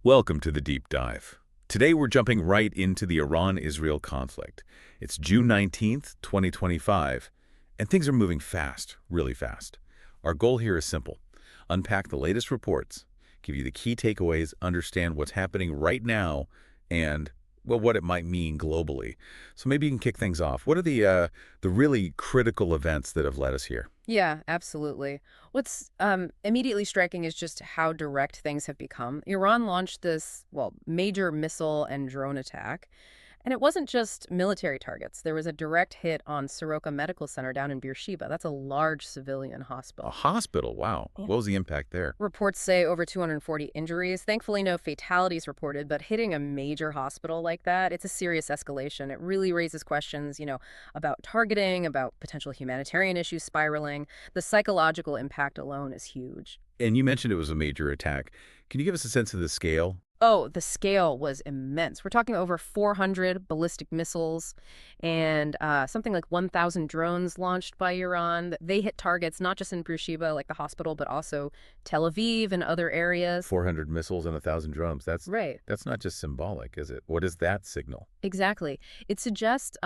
Welcome to the Deep Dive. Today we're jumping right into the Iran-Israel conflict. It's June 19th, 2025, and things are moving fast, really fast. Our goal here is simple. Unpack the latest reports, give you the key takeaways, understand what's happening right now, and, well, what it might mean globally. So maybe you can kick things off. What are the really critical events that have led us here? Yeah, absolutely. What's immediately striking is just how direct things have become. Iran launched this, well, major missile and drone attack. And it wasn't just military targets. There was a direct hit on Soroka Medical Center down in Beersheba. That's a large civilian A hospital. hospital, wow. Yeah. What was the impact there? Reports say over 240 injuries. Thankfully, no fatalities reported, but hitting a major hospital like that, it's a serious escalation. It really raises questions, about targeting, about potential humanitarian issues spiraling. The psychological impact alone is huge. And you mentioned it was a major attack. Can you give us a sense of the scale? Oh, the scale was immense. We're talking over 400 ballistic missiles and something like 1,000 drones launched by Iran. They hit targets not just in Beersheba, like the hospital, but also Tel Aviv and other areas. 400 missiles and 1,000 drums. Right, That's not just symbolic, is it? What does that signal? exactly. It suggests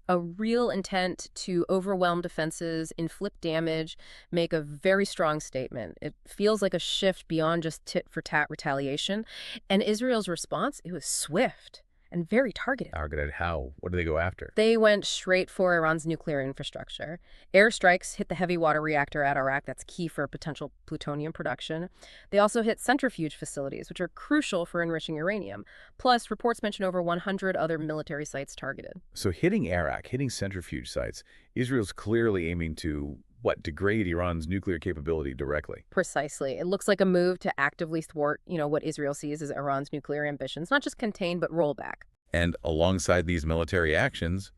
a real intent to overwhelm defenses, inflict damage, make a very strong statement. It feels like a shift beyond just tit-for-tat retaliation. And Israel's response, it was swift and very targeted. Targeted how? What do they go after? They went straight for Iran's nuclear infrastructure. Airstrikes hit the heavy water reactor at Arak. That's key for potential plutonium production. They also hit centrifuge facilities, which are crucial for enriching uranium. Plus, reports mention over 100 other military sites targeted. So hitting Arak, hitting centrifuge sites, Israel's clearly aiming to, what, degrade Iran's nuclear capability directly. Precisely. It looks like a move to actively thwart, what Israel sees as Iran's nuclear ambitions, not just contain, but roll back. And alongside these military actions,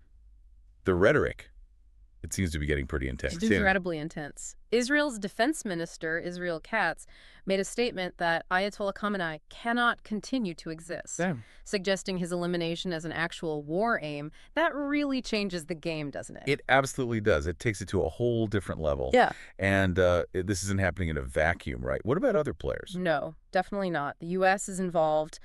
the rhetoric, it seems to be getting pretty intense. It's incredibly intense. Israel's defense minister, Israel Katz, made a statement that Ayatollah Khamenei cannot continue to exist, Damn. suggesting his elimination as an actual war aim. That really changes the game, doesn't it? It absolutely does. It takes it to a whole different level. Yeah. And this isn't happening in a vacuum, right? What about other players? No, definitely not. The U.S. is involved.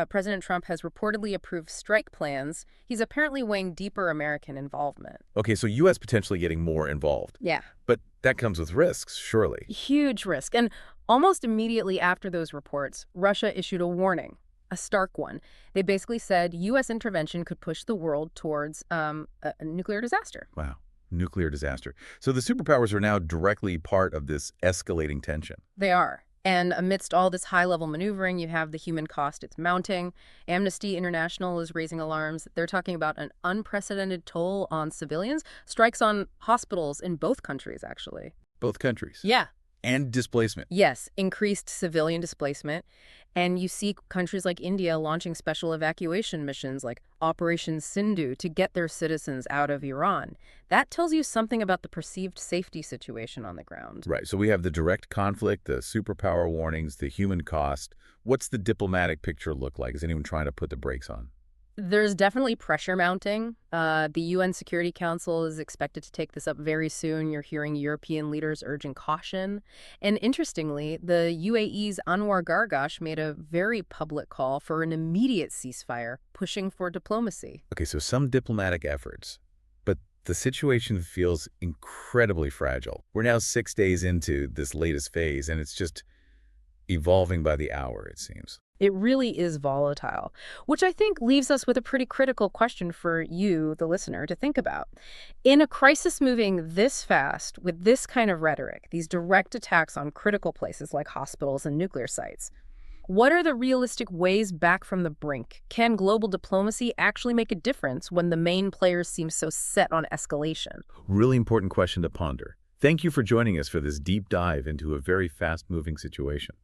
President Trump has reportedly approved strike plans. He's apparently weighing deeper American involvement. Okay, so U.S. potentially getting more involved. Yeah. But that comes with risks, surely. Huge risk. And almost immediately after those reports, Russia issued a warning, a stark one. They basically said U.S. intervention could push the world towards a nuclear disaster. Wow. Nuclear disaster. So the superpowers are now directly part of this escalating tension. They are. And amidst all this high-level maneuvering, you have the human cost. It's mounting. Amnesty International is raising alarms. They're talking about an unprecedented toll on civilians, strikes on hospitals in both countries, actually. Both countries. Yeah. And displacement. Yes, increased civilian displacement. And you see countries like India launching special evacuation missions like Operation Sindhu to get their citizens out of Iran. That tells you something about the perceived safety situation on the ground. Right. So we have the direct conflict, the superpower warnings, the human cost. What's the diplomatic picture look like? Is anyone trying to put the brakes on? There's definitely pressure mounting. The UN Security Council is expected to take this up very soon. You're hearing European leaders urging caution. And interestingly, the UAE's Anwar Gargash made a very public call for an immediate ceasefire, pushing for diplomacy. Okay, so some diplomatic efforts, but the situation feels incredibly fragile. We're now 6 days into this latest phase, and it's just evolving by the hour, it seems. It really is volatile, which I think leaves us with a pretty critical question for you, the listener, to think about. In a crisis moving this fast, with this kind of rhetoric, these direct attacks on critical places like hospitals and nuclear sites, what are the realistic ways back from the brink? Can global diplomacy actually make a difference when the main players seem so set on escalation? Really important question to ponder. Thank you for joining us for this deep dive into a very fast-moving situation.